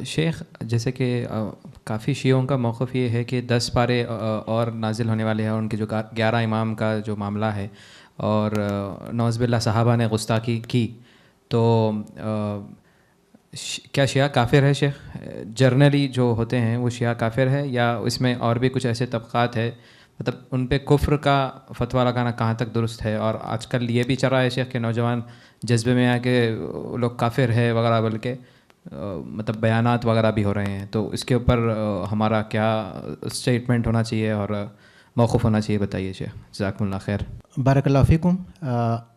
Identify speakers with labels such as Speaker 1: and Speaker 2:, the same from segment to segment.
Speaker 1: شیخ جیسے کہ کافی شیعوں کا موقف یہ ہے کہ 10 پارے اور نازل ہونے والے ہیں، ان کے جو 11 امام کا جو معاملہ ہے، اور نعوذ باللہ صحابہ نے گستاخی کی، تو کیا شیعہ کافر ہے شیخ؟ جرنلی جو ہوتے ہیں وہ شیعہ کافر ہے، یا اس میں اور بھی کچھ ایسے طبقات ہے؟ مطلب ان پہ کفر کا فتویٰ لگانا کہاں تک درست ہے؟ اور آج کل یہ بھی چل رہا ہے شیخ کہ نوجوان جذبے میں آ کے وہ لوگ کافر ہے وغیرہ، بلکہ مطلب بیانات وغیرہ بھی ہو رہے ہیں، تو اس کے اوپر ہمارا کیا اسٹیٹمنٹ ہونا چاہیے اور موقف ہونا چاہیے؟ بتائیے شیخ، جزاکم اللہ خیر۔
Speaker 2: بارک اللہ فیکم۔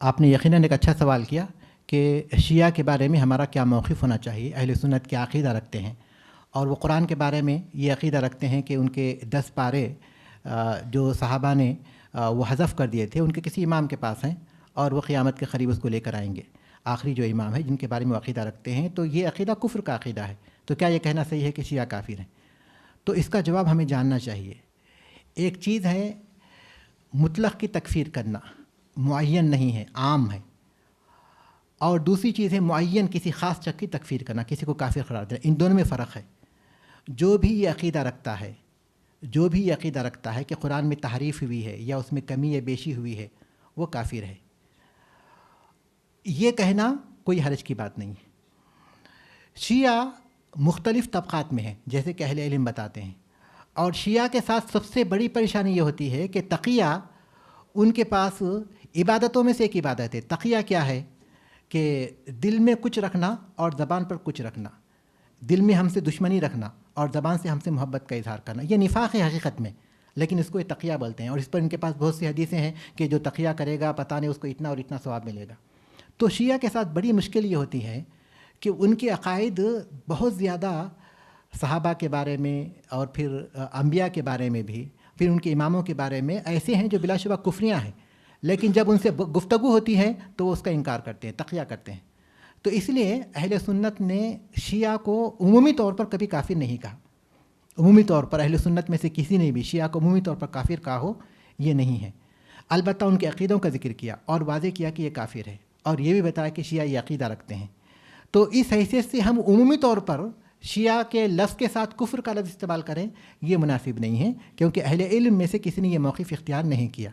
Speaker 2: آپ نے یقیناً ایک اچھا سوال کیا کہ شیعہ کے بارے میں ہمارا کیا موقف ہونا چاہیے، اہل سنت کیا عقیدہ رکھتے ہیں، اور وہ قرآن کے بارے میں یہ عقیدہ رکھتے ہیں کہ ان کے 10 پارے جو صحابہ نے وہ حذف کر دیے تھے، ان کے کسی امام کے پاس ہیں، اور وہ قیامت کے قریب اس کو لے کر آئیں گے۔ آخری جو امام ہے جن کے بارے میں وہ عقیدہ رکھتے ہیں، تو یہ عقیدہ کفر کا عقیدہ ہے۔ تو کیا یہ کہنا صحیح ہے کہ شیعہ کافر ہیں؟ تو اس کا جواب ہمیں جاننا چاہیے۔ ایک چیز ہے مطلق کی تکفیر کرنا، معین نہیں ہے، عام ہے، اور دوسری چیز ہے معین کسی خاص شخص کی تکفیر کرنا، کسی کو کافر قرار دینا۔ ان دونوں میں فرق ہے۔ جو بھی یہ عقیدہ رکھتا ہے کہ قرآن میں تحریف ہوئی ہے یا اس میں کمی یا بیشی ہوئی ہے، وہ کافر ہے۔ یہ کہنا کوئی حرج کی بات نہیں ہے۔ شیعہ مختلف طبقات میں ہیں، جیسے کہ اہل علم بتاتے ہیں، اور شیعہ کے ساتھ سب سے بڑی پریشانی یہ ہوتی ہے کہ تقیہ ان کے پاس عبادتوں میں سے ایک عبادت ہے۔ تقیہ کیا ہے؟ کہ دل میں کچھ رکھنا اور زبان پر کچھ رکھنا، دل میں ہم سے دشمنی رکھنا اور زبان سے ہم سے محبت کا اظہار کرنا۔ یہ نفاق ہے حقیقت میں، لیکن اس کو یہ تقیہ بولتے ہیں، اور اس پر ان کے پاس بہت سی حدیثیں ہیں کہ جو تقیہ کرے گا پتہ نہیں اس کو اتنا اور اتنا ثواب ملے گا۔ تو شیعہ کے ساتھ بڑی مشکل یہ ہوتی ہے کہ ان کے عقائد بہت زیادہ صحابہ کے بارے میں اور پھر انبیاء کے بارے میں بھی، پھر ان کے اماموں کے بارے میں ایسے ہیں جو بلا شبہ کفریاں ہیں، لیکن جب ان سے گفتگو ہوتی ہے تو وہ اس کا انکار کرتے ہیں، تقیہ کرتے ہیں۔ تو اس لیے اہل سنت نے شیعہ کو عمومی طور پر کبھی کافر نہیں کہا۔ عمومی طور پر اہل سنت میں سے کسی نے بھی شیعہ کو عمومی طور پر کافر کہا ہو، یہ نہیں ہے۔ البتہ ان کے عقیدوں کا ذکر کیا اور واضح کیا کہ یہ کافر ہے، اور یہ بھی بتایا کہ شیعہ یہ عقیدہ رکھتے ہیں۔ تو اس حیثیت سے ہم عمومی طور پر شیعہ کے لفظ کے ساتھ کفر کا لفظ استعمال کریں، یہ مناسب نہیں ہے، کیونکہ اہل علم میں سے کسی نے یہ موقف اختیار نہیں کیا۔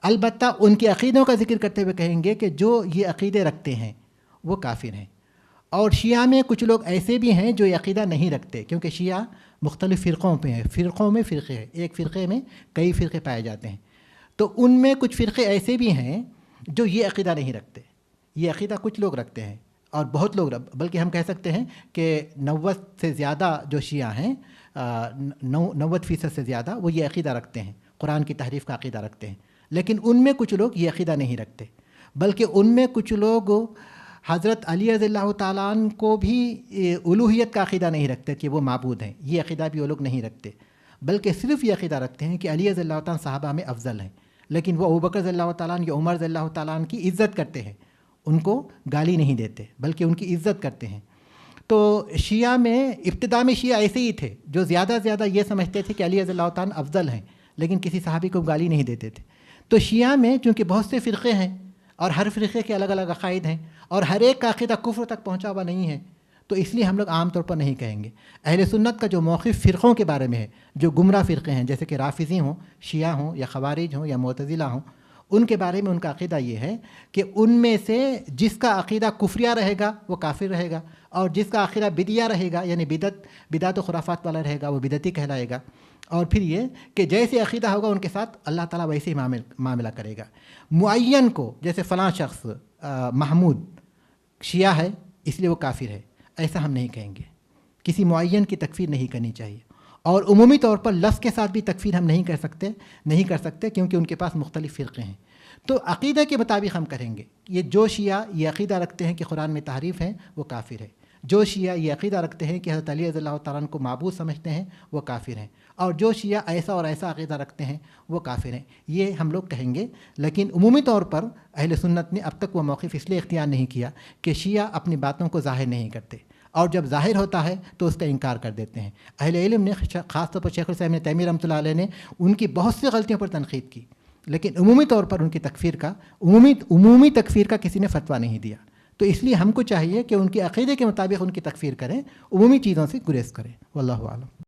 Speaker 2: البتہ ان کے عقیدوں کا ذکر کرتے ہوئے کہیں گے کہ جو یہ عقیدے رکھتے ہیں وہ کافر ہیں۔ اور شیعہ میں کچھ لوگ ایسے بھی ہیں جو یہ عقیدہ نہیں رکھتے، کیونکہ شیعہ مختلف فرقوں پہ ہیں، فرقوں میں فرقے ہیں، ایک فرقے میں کئی فرقے پائے جاتے ہیں۔ تو ان میں کچھ فرقے ایسے بھی ہیں جو یہ عقیدہ نہیں رکھتے۔ یہ عقیدہ کچھ لوگ رکھتے ہیں، اور بہت لوگ، بلکہ ہم کہہ سکتے ہیں کہ 90 سے زیادہ جو شیعہ ہیں، 90% سے زیادہ وہ یہ عقیدہ رکھتے ہیں، قرآن کی تحریف کا عقیدہ رکھتے ہیں۔ لیکن ان میں کچھ لوگ یہ عقیدہ نہیں رکھتے، بلکہ ان میں کچھ لوگ حضرت علی رضی اللہ تعالیٰ عنہ کو بھی الوہیت کا عقیدہ نہیں رکھتے کہ وہ معبود ہیں، یہ عقیدہ بھی وہ لوگ نہیں رکھتے، بلکہ صرف یہ عقیدہ رکھتے ہیں کہ علی رضی اللہ تعالیٰ صحابہ میں افضل ہیں، لیکن وہ ابوبکر رضی اللہ تعالیٰ عنہ یا عمر رضی اللہ تعالیٰ عنہ کی عزت کرتے ہیں، ان کو گالی نہیں دیتے بلکہ ان کی عزت کرتے ہیں۔ تو شیعہ میں ابتدا میں شیعہ ایسے ہی تھے جو زیادہ سے زیادہ یہ سمجھتے تھے کہ علی رضی اللہ تعالیٰ افضل ہیں، لیکن کسی صحابی کو گالی نہیں دیتے تھے۔ تو شیعہ میں چونکہ بہت سے فرقے ہیں اور ہر فرقے کے الگ الگ عقائد ہیں، اور ہر ایک کا عقیدہ کفر تک پہنچا ہوا نہیں ہے، تو اس لیے ہم لوگ عام طور پر نہیں کہیں گے۔ اہل سنت کا جو موقف فرقوں کے بارے میں ہے، جو گمراہ فرقے ہیں جیسے کہ رافضی ہوں، شیعہ ہوں، یا خوارج ہوں، یا معتزلہ ہوں، ان کے بارے میں ان کا عقیدہ یہ ہے کہ ان میں سے جس کا عقیدہ کفریہ رہے گا وہ کافر رہے گا، اور جس کا عقیدہ بدعیہ رہے گا، یعنی بدعت و خرافات والا رہے گا، وہ بدعتی کہلائے گا۔ اور پھر یہ کہ جیسے عقیدہ ہوگا ان کے ساتھ اللہ تعالیٰ ویسے ہی معاملہ کرے گا۔ معین کو، جیسے فلاں شخص محمود شیعہ ہے اس لیے وہ کافر ہے، ایسا ہم نہیں کہیں گے۔ کسی معین کی تکفیر نہیں کرنی چاہیے، اور عمومی طور پر لفظ کے ساتھ بھی تکفیر ہم نہیں کر سکتے کیونکہ ان کے پاس مختلف فرقے ہیں۔ تو عقیدہ کے مطابق ہم کریں گے۔ یہ جو شیعہ یہ عقیدہ رکھتے ہیں کہ قرآن میں تحریف ہے وہ کافر ہے، جو شیعہ یہ عقیدہ رکھتے ہیں کہ حضرت علی رضی اللہ تعالیٰ عنہ کو معبود سمجھتے ہیں وہ کافر ہیں، اور جو شیعہ ایسا اور ایسا عقیدہ رکھتے ہیں وہ کافر ہیں، یہ ہم لوگ کہیں گے۔ لیکن عمومی طور پر اہل سنت نے اب تک وہ موقف اس لیے اختیار نہیں کیا کہ شیعہ اپنی باتوں کو ظاہر نہیں کرتے، اور جب ظاہر ہوتا ہے تو اس کا انکار کر دیتے ہیں۔ اہل علم نے خاص طور پر شیخ الاسلام ابن تیمیہ رحمۃ اللہ علیہ نے ان کی بہت سی غلطیوں پر تنقید کی، لیکن عمومی طور پر ان کی تکفیر کا عمومی تکفیر کا کسی نے فتویٰ نہیں دیا۔ تو اس لیے ہم کو چاہیے کہ ان کے عقیدے کے مطابق ان کی تکفیر کریں، عمومی چیزوں سے گریز کریں. واللہ اعلم.